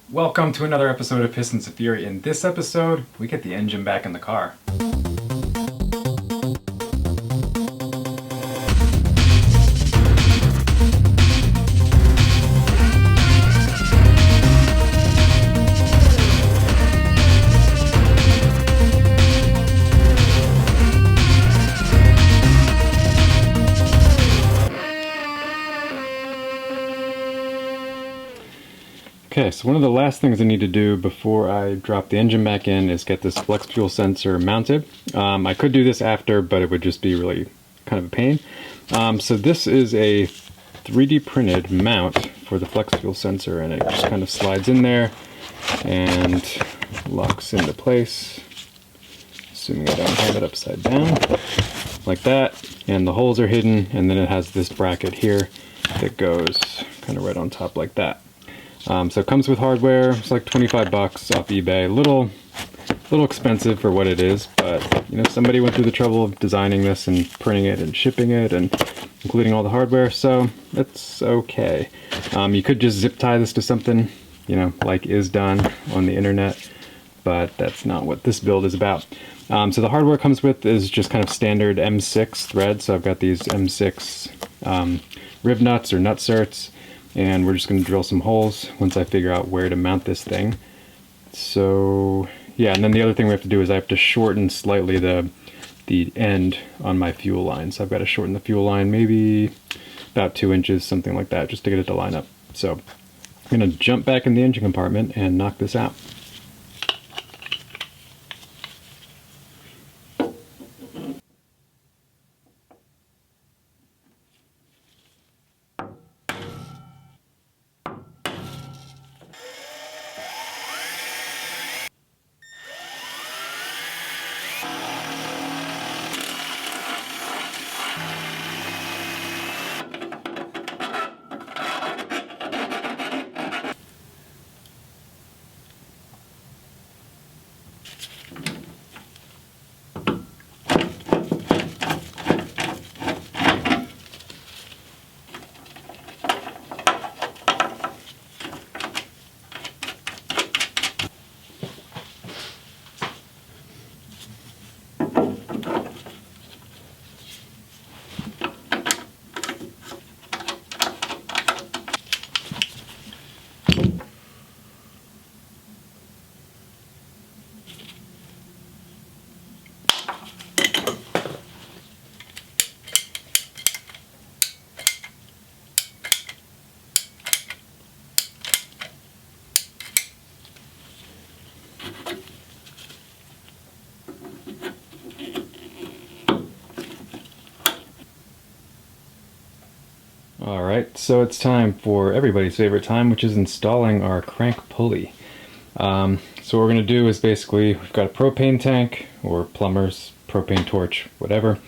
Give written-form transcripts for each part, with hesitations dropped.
Welcome to another episode of Pistons of Fury. In this episode, we get the engine back in the car. Okay, so one of the last things I need to do before I drop the engine back in is get this flex fuel sensor mounted. I could do this after, but it would just be really kind of a pain. So this is a 3D printed mount for the flex fuel sensor, and it just kind of slides in there and locks into place, assuming I don't have it upside down, like that. And the holes are hidden, and then it has this bracket here that goes kind of right on top like that. So it comes with hardware. It's like 25 bucks off eBay. A little expensive for what it is, but you know, somebody went through the trouble of designing this and printing it and shipping it and including all the hardware, so it's okay. You could just zip tie this to something, you know, like is done on the internet, but that's not what this build is about. So the hardware comes with is just kind of standard M6 thread. So I've got these M6 rib nuts or nut certs, and we're just going to drill some holes once I figure out where to mount this thing. So yeah, and then the other thing we have to do is I have to shorten slightly the end on my fuel line. So I've got to shorten the fuel line maybe about 2 inches, something like that, just to get it to line up. So I'm going to jump back in the engine compartment and knock this out. Alright, so it's time for everybody's favorite time, which is installing our crank pulley. So what we're going to do is basically, we've got a propane tank, or plumber's propane torch, whatever,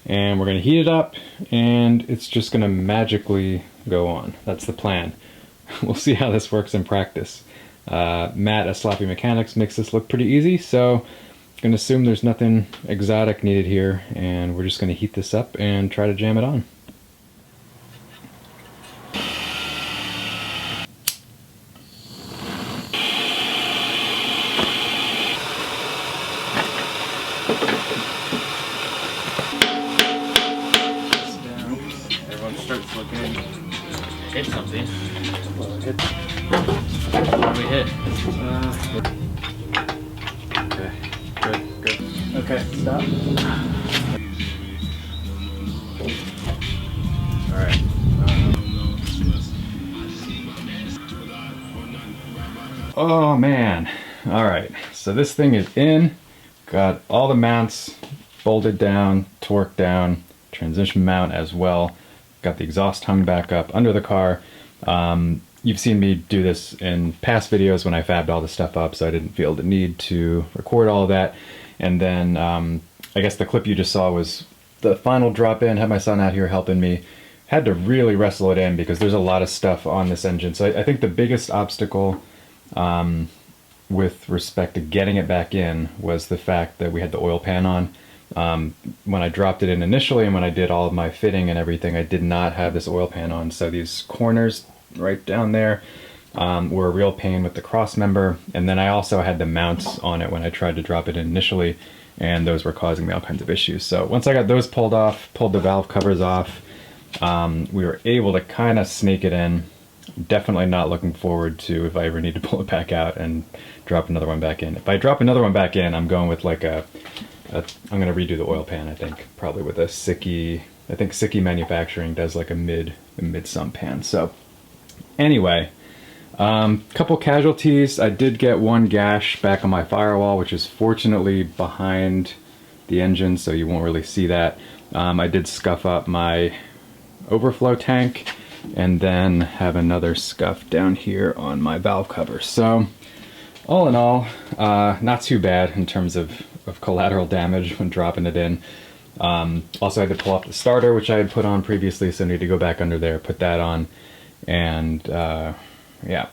and we're going to heat it up, and it's just going to magically go on. That's the plan. We'll see how this works in practice. Matt at Sloppy Mechanics makes this look pretty easy, so I'm going to assume there's nothing exotic needed here, and we're just going to heat this up and try to jam it on. Starts looking. Hit something. Well, it hit. What did we hit? Okay, good. Okay, stop. Alright. Oh man. Alright, so this thing is in. Got all the mounts bolted down, torqued down, transmission mount as well. Got the exhaust hung back up under the car. You've seen me do this in past videos when I fabbed all the stuff up, so I didn't feel the need to record all of that. And then I guess the clip you just saw was the final drop in. Had my son out here helping me. Had to really wrestle it in because there's a lot of stuff on this engine. So I think the biggest obstacle with respect to getting it back in was the fact that we had the oil pan on. When I dropped it in initially and when I did all of my fitting and everything, I did not have this oil pan on. So these corners right down there, were a real pain with the cross member. And then I also had the mounts on it when I tried to drop it in initially, and those were causing me all kinds of issues. So once I got those pulled off, pulled the valve covers off, we were able to kind of snake it in. Definitely not looking forward to if I ever need to pull it back out and drop another one back in. If I drop another one back in, I'm going with like I'm going to redo the oil pan, I think, probably with a Sickie. I think Sickie Manufacturing does like a mid sump pan. So anyway, couple casualties. I did get one gash back on my firewall, which is fortunately behind the engine, so you won't really see that. I did scuff up my overflow tank, and then have another scuff down here on my valve cover. So all in all, not too bad in terms of collateral damage when dropping it in. Also, I had to pull off the starter, which I had put on previously, so I need to go back under there, put that on, and yeah,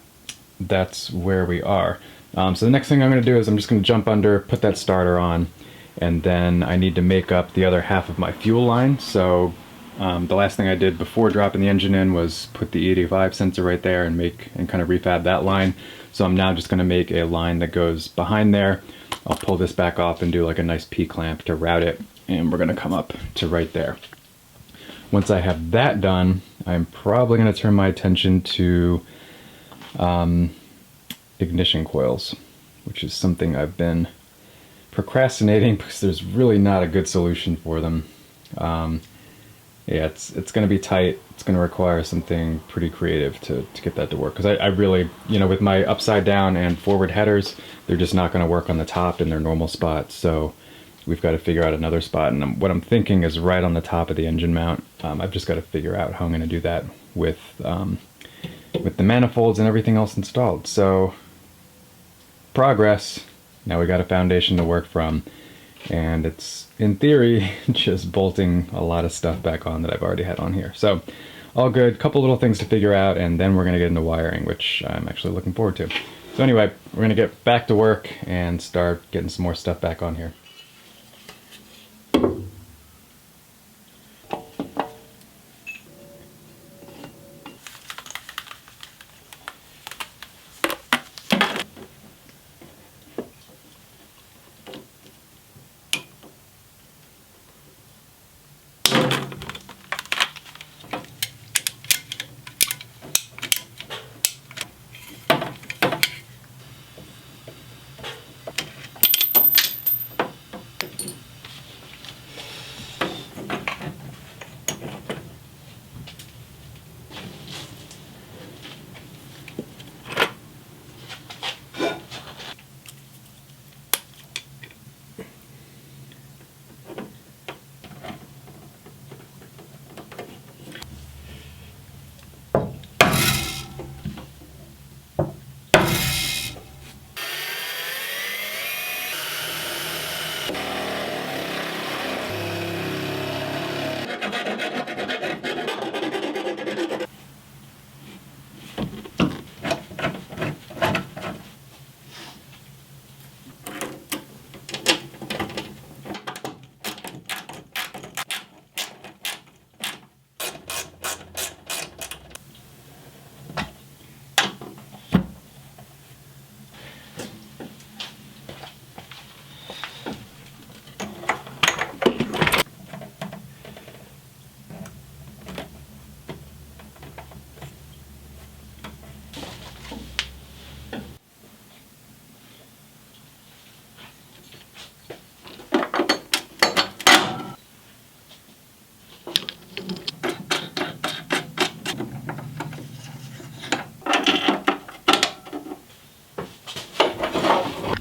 that's where we are. So the next thing I'm going to do is I'm just going to jump under, put that starter on, and then I need to make up the other half of my fuel line. So the last thing I did before dropping the engine in was put the E85 sensor right there and kind of refab that line. So I'm now just going to make a line that goes behind there. I'll pull this back off and do like a nice P-clamp to route it, and we're going to come up to right there. Once I have that done, I'm probably going to turn my attention to ignition coils, which is something I've been procrastinating because there's really not a good solution for them. Yeah, it's going to be tight. It's going to require something pretty creative to get that to work. Because I really, you know, with my upside down and forward headers, they're just not going to work on the top in their normal spot. So we've got to figure out another spot. And what I'm thinking is right on the top of the engine mount. I've just got to figure out how I'm going to do that with the manifolds and everything else installed. So progress. Now we got a foundation to work from. And it's, in theory, just bolting a lot of stuff back on that I've already had on here. So, all good. Couple little things to figure out, and then we're going to get into wiring, which I'm actually looking forward to. So anyway, we're going to get back to work and start getting some more stuff back on here.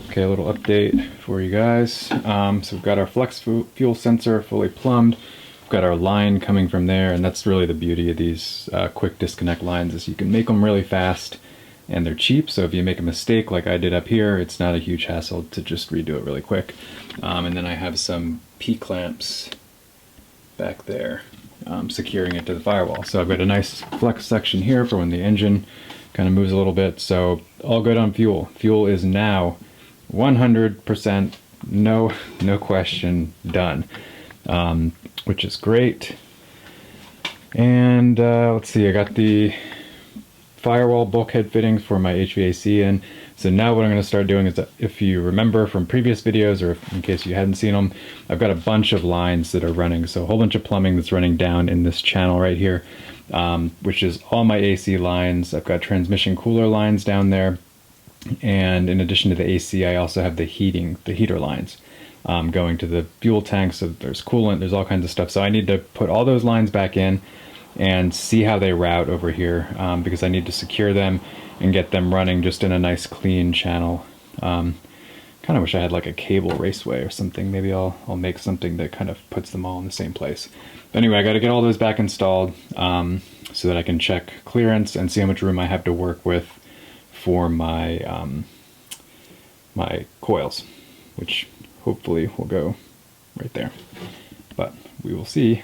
Okay, a little update for you guys. So we've got our flex fuel sensor fully plumbed. We've got our line coming from there, and that's really the beauty of these quick disconnect lines is you can make them really fast and they're cheap. So if you make a mistake like I did up here, it's not a huge hassle to just redo it really quick. And then I have some P-clamps back there securing it to the firewall. So I've got a nice flex section here for when the engine kind of moves a little bit. So all good on fuel. Fuel is now 100%, no question, done, which is great. And let's see, I got the firewall bulkhead fittings for my HVAC in. So now what I'm going to start doing is, if you remember from previous videos, or in case you hadn't seen them, I've got a bunch of lines that are running. So a whole bunch of plumbing that's running down in this channel right here, which is all my AC lines. I've got transmission cooler lines down there. And in addition to the AC, I also have the heater lines going to the fuel tanks. So there's coolant, there's all kinds of stuff. So I need to put all those lines back in and see how they route over here, because I need to secure them and get them running just in a nice clean channel. Kind of wish I had like a cable raceway or something. Maybe I'll make something that kind of puts them all in the same place. But anyway, I got to get all those back installed so that I can check clearance and see how much room I have to work with for my my coils, which hopefully will go right there. But we will see.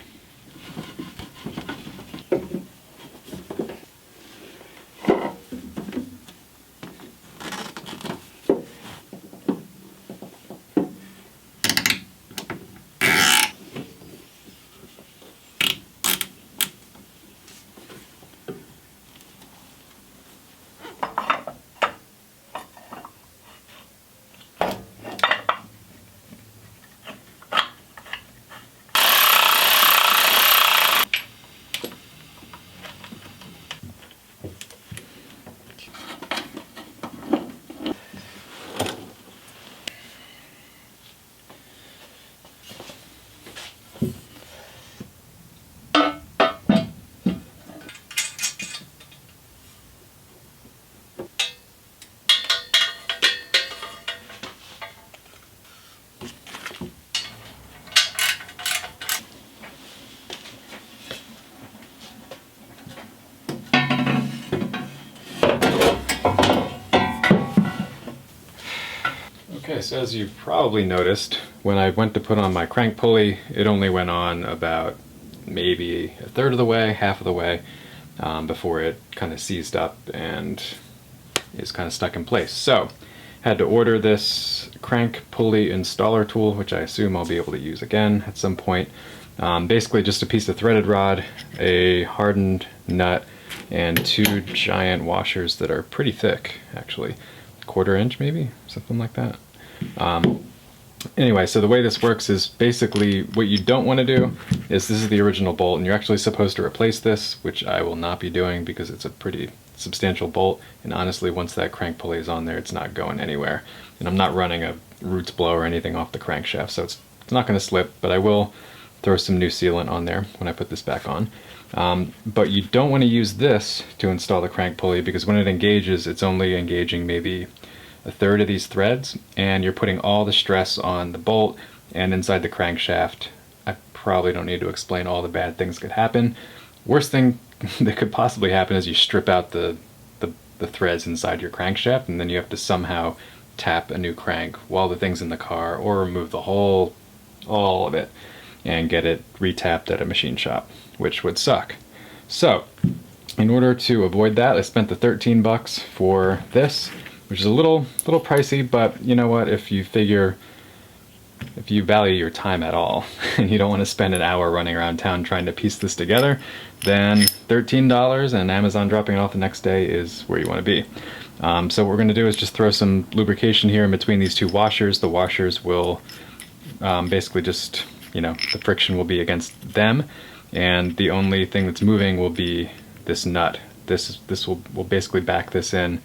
Okay, so as you probably noticed, when I went to put on my crank pulley, it only went on about maybe a third of the way, half of the way, before it kind of seized up and is kind of stuck in place. So, had to order this crank pulley installer tool, which I assume I'll be able to use again at some point. Basically just a piece of threaded rod, a hardened nut, and two giant washers that are pretty thick, actually. 1/4 inch maybe, something like that. Anyway, so the way this works is basically what you don't want to do is, this is the original bolt and you're actually supposed to replace this, which I will not be doing because it's a pretty substantial bolt, and honestly once that crank pulley is on there it's not going anywhere, and I'm not running a roots blow or anything off the crankshaft, so it's not going to slip, but I will throw some new sealant on there when I put this back on. But you don't want to use this to install the crank pulley, because when it engages, it's only engaging maybe a third of these threads, and you're putting all the stress on the bolt and inside the crankshaft. I probably don't need to explain all the bad things that could happen. Worst thing that could possibly happen is you strip out the threads inside your crankshaft, and then you have to somehow tap a new crank while the thing's in the car, or remove all of it and get it retapped at a machine shop, which would suck. So in order to avoid that, I spent the 13 bucks for this, which is a little pricey, but you know what, if you value your time at all and you don't want to spend an hour running around town trying to piece this together, then $13 and Amazon dropping it off the next day is where you want to be. So what we're going to do is just throw some lubrication here in between these two washers. The washers will basically just, the friction will be against them, and the only thing that's moving will be this nut. This will basically back this in,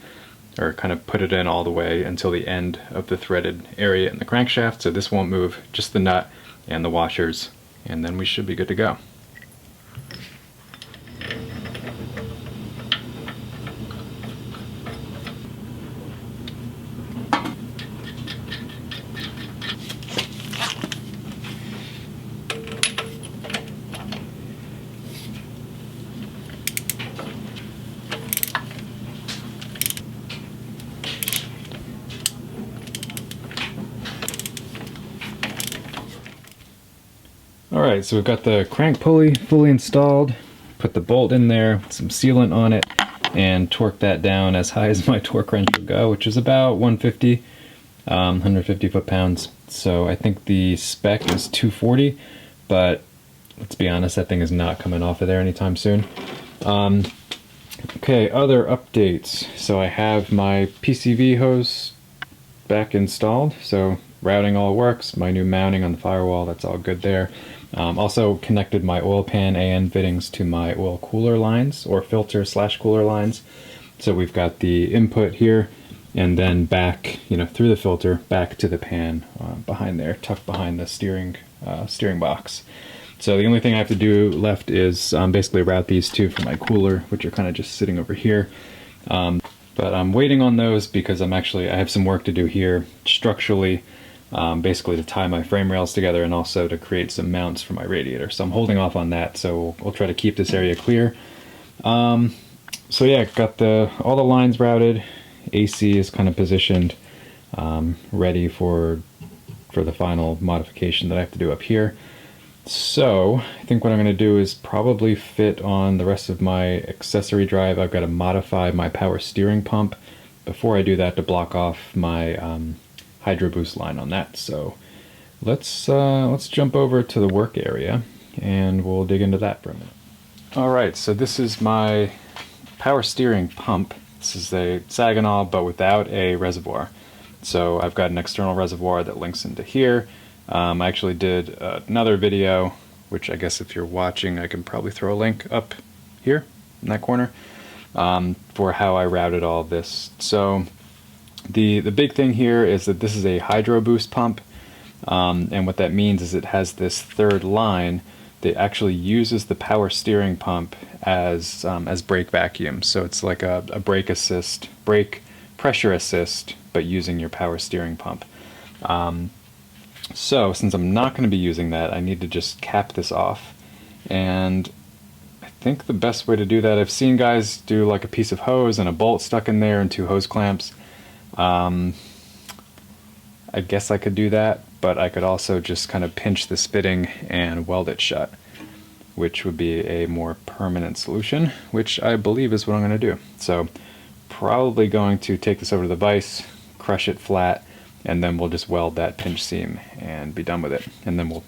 or kind of put it in all the way until the end of the threaded area in the crankshaft, so this won't move, just the nut and the washers, and then we should be good to go. Alright, so we've got the crank pulley fully installed, put the bolt in there, some sealant on it, and torque that down as high as my torque wrench will go, which is about 150 foot-pounds. So I think the spec is 240, but let's be honest, that thing is not coming off of there anytime soon. Okay, other updates. So I have my PCV hose back installed, so routing all works. My new mounting on the firewall, that's all good there. Also connected my oil pan AN fittings to my oil cooler lines, or filter slash cooler lines. So we've got the input here, and then back, through the filter, back to the pan behind there, tucked behind the steering box. So the only thing I have to do left is basically route these two for my cooler, which are kind of just sitting over here. But I'm waiting on those because I have some work to do here structurally, basically to tie my frame rails together and also to create some mounts for my radiator. So I'm holding off on that, so we'll try to keep this area clear. So yeah, got all the lines routed. AC is kind of positioned, ready for the final modification that I have to do up here. So I think what I'm going to do is probably fit on the rest of my accessory drive. I've got to modify my power steering pump before I do that to block off my Hydro Boost line on that. So let's jump over to the work area and we'll dig into that for a minute. All right, so this is my power steering pump. This is a Saginaw, but without a reservoir. So I've got an external reservoir that links into here. I actually did another video, which I guess if you're watching, I can probably throw a link up here in that corner, for how I routed all of this. So the big thing here is that this is a Hydro Boost pump, and what that means is it has this third line that actually uses the power steering pump as brake vacuum. So it's like a brake pressure assist, but using your power steering pump. So since I'm not going to be using that, I need to just cap this off. And I think the best way to do that, I've seen guys do like a piece of hose and a bolt stuck in there and 2 hose clamps. I guess I could do that, but I could also just kind of pinch this fitting and weld it shut, which would be a more permanent solution, which I believe is what I'm going to do. So probably going to take this over to the vise, crush it flat, and then we'll just weld that pinch seam and be done with it. And then we'll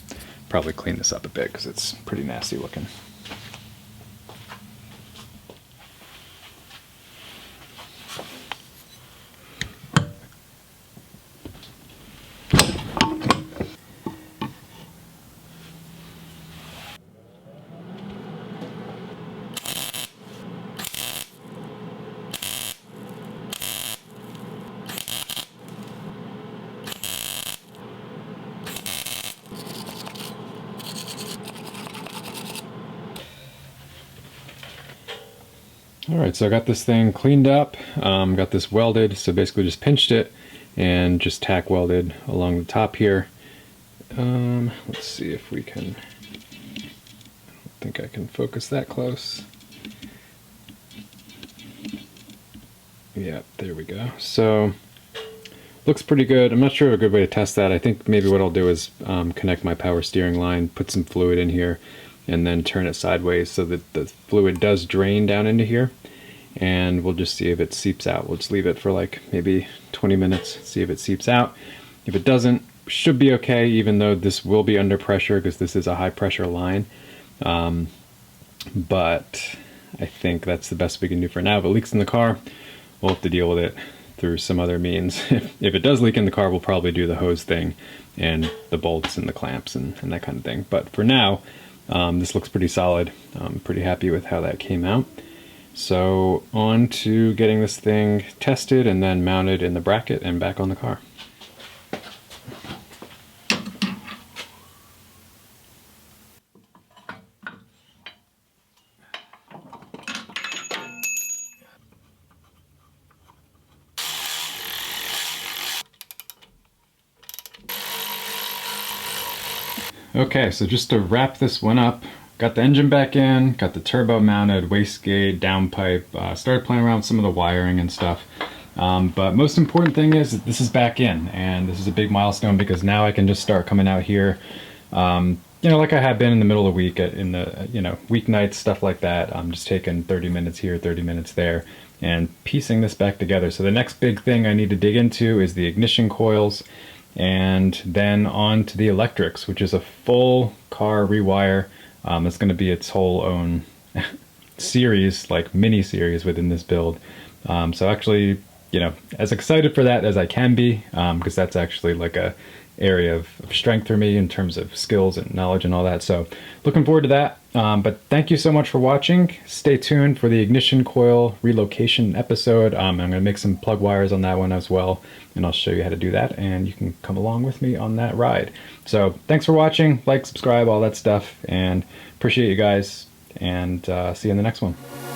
probably clean this up a bit because it's pretty nasty looking. Alright, so I got this thing cleaned up, got this welded, so basically just pinched it and just tack welded along the top here. Let's see if we can, I don't think I can focus that close. Yeah, there we go. So, looks pretty good. I'm not sure of a good way to test that. I think maybe what I'll do is connect my power steering line, put some fluid in here, and then turn it sideways so that the fluid does drain down into here, and we'll just see if it seeps out. We'll just leave it for like maybe 20 minutes, see if it seeps out. If it doesn't, should be okay, even though this will be under pressure because this is a high pressure line. But I think that's the best we can do for now. If it leaks in the car, we'll have to deal with it through some other means. If it does leak in the car, we'll probably do the hose thing and the bolts and the clamps and that kind of thing. But for now, this looks pretty solid. I'm pretty happy with how that came out. So on to getting this thing tested and then mounted in the bracket and back on the car. Okay, so just to wrap this one up, got the engine back in, got the turbo mounted, wastegate, downpipe, started playing around with some of the wiring and stuff. But most important thing is that this is back in, and this is a big milestone because now I can just start coming out here, you know, like I have been in the middle of the week, in the, you know, weeknights, stuff like that. I'm just taking 30 minutes here, 30 minutes there, and piecing this back together. So the next big thing I need to dig into is the ignition coils, and then on to the electrics, which is a full car rewire. It's going to be its whole own series, like mini series within this build. So actually, you know, as excited for that as I can be, because that's actually like a area of strength for me in terms of skills and knowledge and all that. So looking forward to that. But thank you so much for watching. Stay tuned for the ignition coil relocation episode. I'm going to make some plug wires on that one as well, and I'll show you how to do that, and you can come along with me on that ride. So thanks for watching. Like, subscribe, all that stuff, and appreciate you guys, and see you in the next one.